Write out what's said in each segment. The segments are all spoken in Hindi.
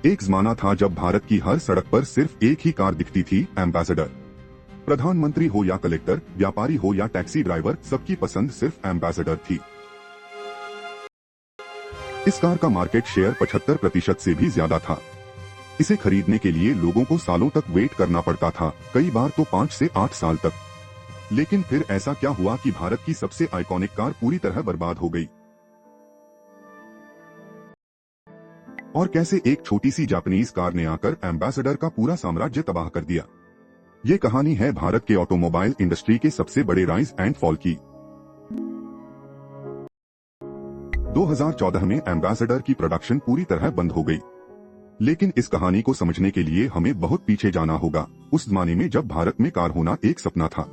एक जमाना था जब भारत की हर सड़क पर सिर्फ एक ही कार दिखती थी, एम्बेसडर। प्रधानमंत्री हो या कलेक्टर, व्यापारी हो या टैक्सी ड्राइवर, सबकी पसंद सिर्फ एम्बेसडर थी। इस कार का मार्केट शेयर 75% से भी ज्यादा था। इसे खरीदने के लिए लोगों को सालों तक वेट करना पड़ता था, कई बार तो 5 से 8 साल तक। लेकिन फिर ऐसा क्या हुआ कि भारत की सबसे आइकॉनिक कार पूरी तरह बर्बाद हो गई? और कैसे एक छोटी सी जापानीज कार ने आकर एम्बेसडर का पूरा साम्राज्य तबाह कर दिया? ये कहानी है भारत के ऑटोमोबाइल इंडस्ट्री के सबसे बड़े राइज एंड फॉल की। 2014 में एम्बेसडर की प्रोडक्शन पूरी तरह बंद हो गई। लेकिन इस कहानी को समझने के लिए हमें बहुत पीछे जाना होगा, उस जमाने में जब भारत में कार होना एक सपना था।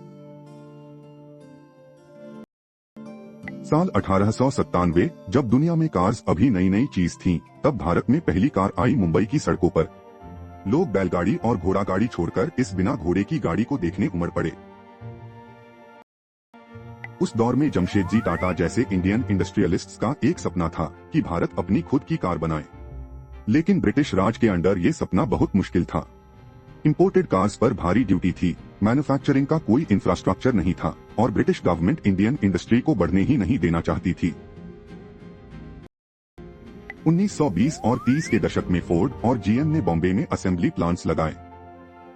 साल 1897, जब दुनिया में कार्स अभी नई नई चीज थी, तब भारत में पहली कार आई मुंबई की सड़कों पर। लोग बैलगाड़ी और घोड़ा गाड़ी छोड़कर इस बिना घोड़े की गाड़ी को देखने उमड़ पड़े। उस दौर में जमशेदजी टाटा जैसे इंडियन इंडस्ट्रियलिस्ट्स का एक सपना था कि भारत अपनी खुद की कार बनाए। लेकिन ब्रिटिश राज के अंडर ये सपना बहुत मुश्किल था। इंपोर्टेड कार्स पर भारी ड्यूटी थी, मैन्युफैक्चरिंग का कोई इंफ्रास्ट्रक्चर नहीं था और ब्रिटिश गवर्नमेंट इंडियन इंडस्ट्री को बढ़ने ही नहीं देना चाहती थी। 1920 और 30 के दशक में फोर्ड और जीएम ने बॉम्बे में असेंबली प्लांट्स लगाए।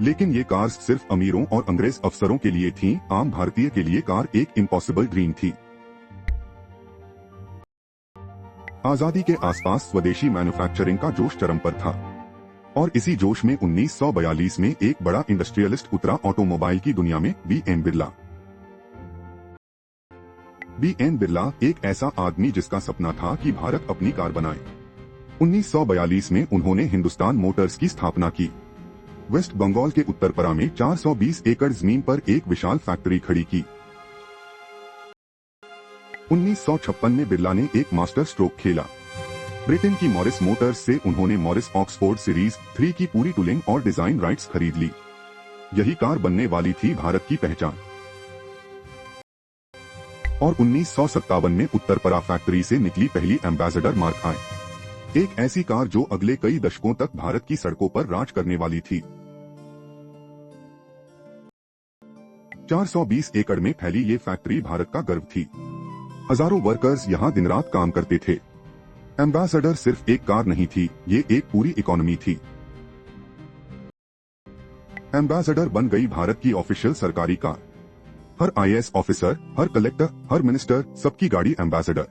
लेकिन ये कार्स सिर्फ अमीरों और अंग्रेज अफसरों के लिए थीं, आम भारतीय के लिए कार एक इम्पॉसिबल ड्रीम थी। आजादी के आसपास स्वदेशी मैन्युफैक्चरिंग का जोश चरम पर था और इसी जोश में 1942 में एक बड़ा इंडस्ट्रियलिस्ट उतरा ऑटोमोबाइल की दुनिया में, बी.एन. बिरला। बी.एन. बिरला एक ऐसा आदमी जिसका सपना था कि भारत अपनी कार बनाए। 1942 में उन्होंने हिंदुस्तान मोटर्स की स्थापना की। वेस्ट बंगाल के उत्तरपरा में 420 एकड़ जमीन पर एक विशाल फैक्ट्री खड़ी की। 1956 में बिरला ने एक मास्टर स्ट्रोक खेला। ब्रिटेन की मॉरिस मोटर्स से उन्होंने मॉरिस ऑक्सफोर्ड सीरीज 3 की पूरी टूलिंग और डिजाइन राइट्स खरीद ली। यही कार बनने वाली थी भारत की पहचान। और 1957 में उत्तरपरा फैक्ट्री से निकली पहली एम्बेसडर मार्क आई, एक ऐसी कार जो अगले कई दशकों तक भारत की सड़कों पर राज करने वाली थी। 420 एकड़ में फैली ये फैक्ट्री भारत का गर्व थी। हजारों वर्कर्स यहाँ दिन रात काम करते थे। एम्बेसडर सिर्फ एक कार नहीं थी, ये एक पूरी इकोनॉमी थी। एम्बेसडर बन गई भारत की ऑफिशियल सरकारी कार। हर आईएएस ऑफिसर, हर कलेक्टर, हर मिनिस्टर, सबकी गाड़ी एम्बेसडर।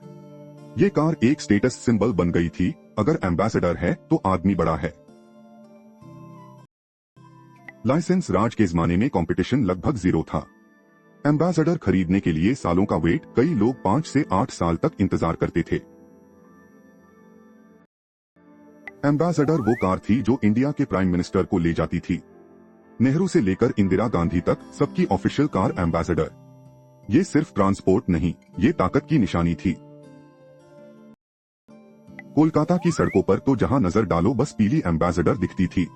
ये कार एक स्टेटस सिंबल बन गई थी, अगर एम्बेसडर है तो आदमी बड़ा है। लाइसेंस राज के जमाने में कंपटीशन लगभग जीरो था। एम्बेसडर खरीदने के लिए सालों का वेट, कई लोग 5 से 8 साल तक इंतजार करते थे। एम्बेसडर वो कार थी जो इंडिया के प्राइम मिनिस्टर को ले जाती थी। नेहरू से लेकर इंदिरा गांधी तक सबकी ऑफिशियल कार एम्बेसडर। ये सिर्फ ट्रांसपोर्ट नहीं, ये ताकत की निशानी थी। कोलकाता की सड़कों पर तो जहां नजर डालो बस पीली एम्बेसडर दिखती थी।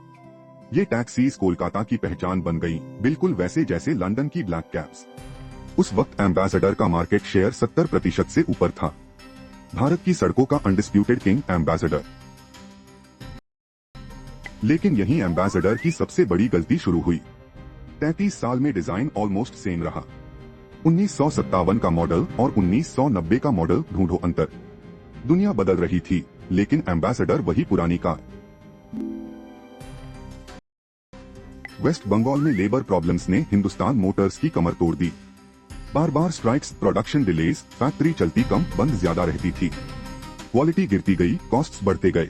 ये टैक्सीज कोलकाता की पहचान बन गईं, बिल्कुल वैसे जैसे लंदन की ब्लैक कैब्स। उस वक्त एम्बेसडर का मार्केट शेयर 70% से ऊपर था। भारत की सड़कों का अनडिस्प्यूटेड किंग एम्बेसडर। लेकिन यही एम्बेसडर की सबसे बड़ी गलती शुरू हुई। 33 साल में डिजाइन ऑलमोस्ट सेम रहा। 1957 का मॉडल और 1990 का मॉडल, ढूंढो अंतर। दुनिया बदल रही थी, लेकिन एम्बेसडर वही पुरानी कार। वेस्ट बंगाल में लेबर प्रॉब्लम्स ने हिंदुस्तान मोटर्स की कमर तोड़ दी। बार बार स्ट्राइक्स, प्रोडक्शन डिलेज, फैक्ट्री चलती कम, बंद ज्यादा रहती थी। क्वालिटी गिरती गई, कॉस्ट्स बढ़ते गए।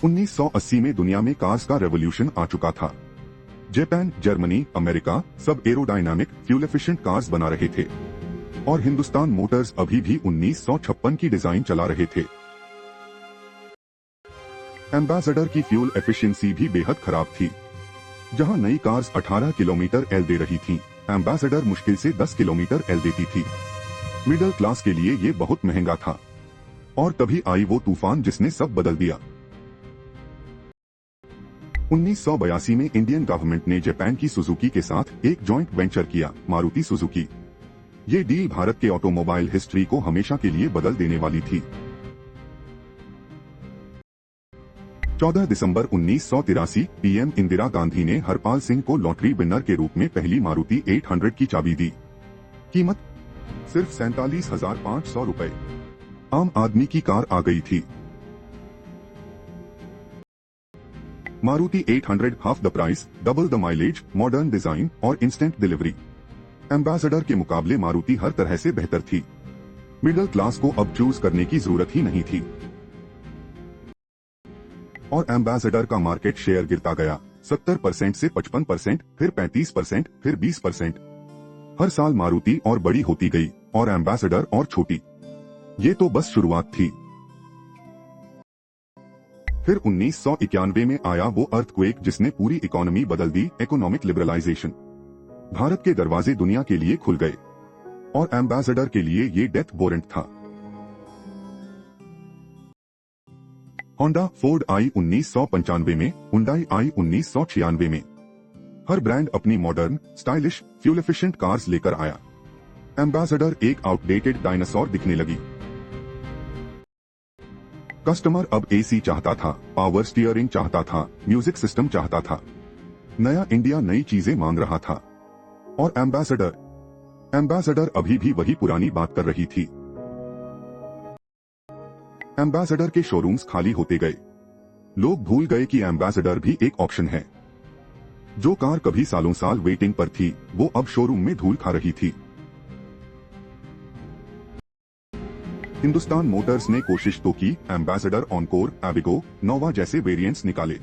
1980 में दुनिया में कार्स का रेवोल्यूशन आ चुका था। जापान, जर्मनी, अमेरिका सब एरोडायनामिक, फ्यूल एफिशिएंट कार्स बना रहे थे और हिंदुस्तान मोटर्स अभी भी 1956 की डिजाइन चला रहे थे। एम्बेसडर की फ्यूल एफिशिएंसी भी बेहद खराब थी। जहां नई कार्स 18 किलोमीटर एल दे रही थीं, एम्बेसडर मुश्किल से 10 किलोमीटर एल देती थी। मिडिल क्लास के लिए ये बहुत महंगा था। और तभी आई वो तूफान जिसने सब बदल दिया। 1982 में इंडियन गवर्नमेंट ने जापान की सुजुकी के साथ एक जॉइंट वेंचर किया, मारुति सुजुकी। ये डील भारत के ऑटोमोबाइल हिस्ट्री को हमेशा के लिए बदल देने वाली थी। 14 दिसंबर 1983 पीएम इंदिरा गांधी ने हरपाल सिंह को लॉटरी विनर के रूप में पहली मारुति 800 की चाबी दी। कीमत सिर्फ 47,500 रुपए। आम आदमी की कार आ गई थी। Maruti 800 half the price, double the mileage, modern design और इंस्टेंट डिलीवरी। एम्बेसडर के मुकाबले मारुति हर तरह से बेहतर थी। मिडिल क्लास को अब चूज करने की जरूरत ही नहीं थी और एम्बेसडर का मार्केट शेयर गिरता गया 70% से 55%, फिर 35%, फिर 20%। हर साल मारुति और बड़ी होती गई और एम्बेसडर और छोटी। ये तो बस शुरुआत थी। फिर 1991 में आया वो अर्थक्वेक जिसने पूरी इकोनॉमी बदल दी, इकोनॉमिक लिबरलाइजेशन। भारत के दरवाजे दुनिया के लिए खुल गए और एम्बेसडर के लिए ये डेथ वारंट था। होंडा, फोर्ड आई 1995 में, हुंडई आई 1996 में। हर ब्रांड अपनी modern, stylish, fuel efficient cars लेकर आया। एम्बेसडर एक आउटडेटेड डायनासोर दिखने लगी। कस्टमर अब एसी चाहता था, पावर स्टीयरिंग चाहता था, म्यूजिक सिस्टम चाहता था। नया इंडिया नई चीजें मांग रहा था और एम्बेसडर अभी भी वही पुरानी बात कर रही थी। एम्बेसडर के शोरूम्स खाली होते गए। लोग भूल गए कि एम्बेसडर भी एक ऑप्शन है। जो कार कभी सालों साल वेटिंग पर थी, वो अब शोरूम में धूल खा रही थी। हिंदुस्तान मोटर्स ने कोशिश तो की, एम्बेसडर, ऑनकोर, एविगो, नोवा जैसे वेरिएंट्स निकाले,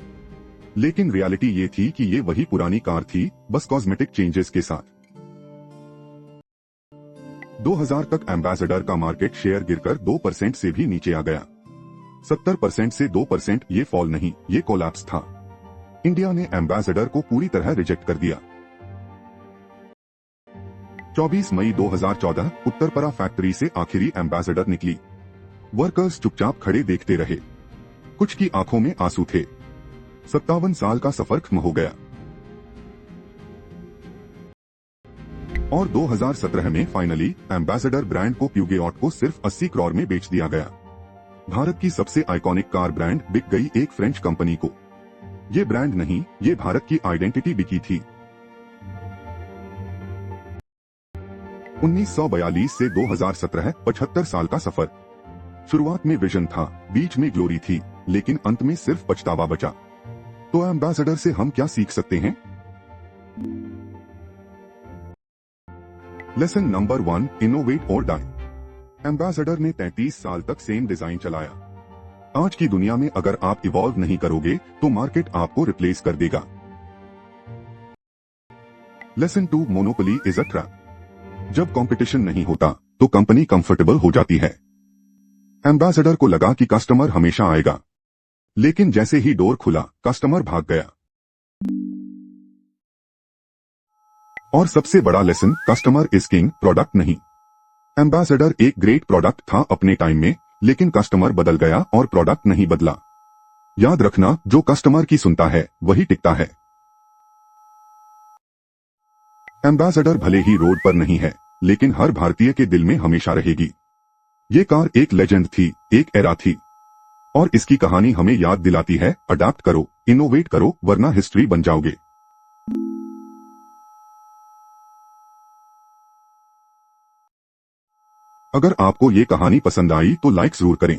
लेकिन रियलिटी ये थी कि ये वही पुरानी कार थी, बस कॉस्मेटिक चेंजेस के साथ। 2000 तक एम्बेसडर का मार्केट शेयर गिरकर 2% से भी नीचे आ गया। 70% से 2% ये फॉल नहीं, ये कोलैप्स था। इंडिया ने एम्बेसडर को पूरी तरह रिजेक्ट कर दिया। 24 मई 2014 उत्तरपरा फैक्ट्री से आखिरी एम्बेसडर निकली। वर्कर्स चुपचाप खड़े देखते रहे। कुछ की आंखों में आंसू थे। 57 साल का सफर खत्म हो गया और 2017 में फाइनली एम्बेसडर ब्रांड को प्यूगेट को सिर्फ 80 करोड़ में बेच दिया गया। भारत की सबसे आइकॉनिक कार ब्रांड बिक गई एक फ्रेंच कंपनी को। ये ब्रांड नहीं, ये भारत की आइडेंटिटी बिकी थी। 1942 से 2017 75 साल का सफर। शुरुआत में विजन था, बीच में ग्लोरी थी, लेकिन अंत में सिर्फ पछतावा बचा। तो एम्बेसडर से हम क्या सीख सकते हैं? लेसन नंबर 1, इनोवेट और डाई। एम्बेसडर ने 33 साल तक सेम डिजाइन चलाया। आज की दुनिया में अगर आप इवॉल्व नहीं करोगे तो मार्केट आपको रिप्लेस कर देगा। Lesson 2, monopoly is a trap. जब कंपटीशन नहीं होता तो कंपनी कंफर्टेबल हो जाती है। एम्बेसडर को लगा कि कस्टमर हमेशा आएगा, लेकिन जैसे ही डोर खुला कस्टमर भाग गया। और सबसे बड़ा lesson, customer is king, product नहीं। एम्बेसडर एक ग्रेट प्रोडक्ट था अपने टाइम में, लेकिन कस्टमर बदल गया और प्रोडक्ट नहीं बदला। याद रखना, जो कस्टमर की सुनता है वही टिकता है। एम्बेसडर भले ही रोड पर नहीं है, लेकिन हर भारतीय के दिल में हमेशा रहेगी। ये कार एक लेजेंड थी, एक एरा थी और इसकी कहानी हमें याद दिलाती है, अडैप्ट करो, इनोवेट करो, वरना हिस्ट्री बन जाओगे। अगर आपको ये कहानी पसंद आई तो लाइक जरूर करें।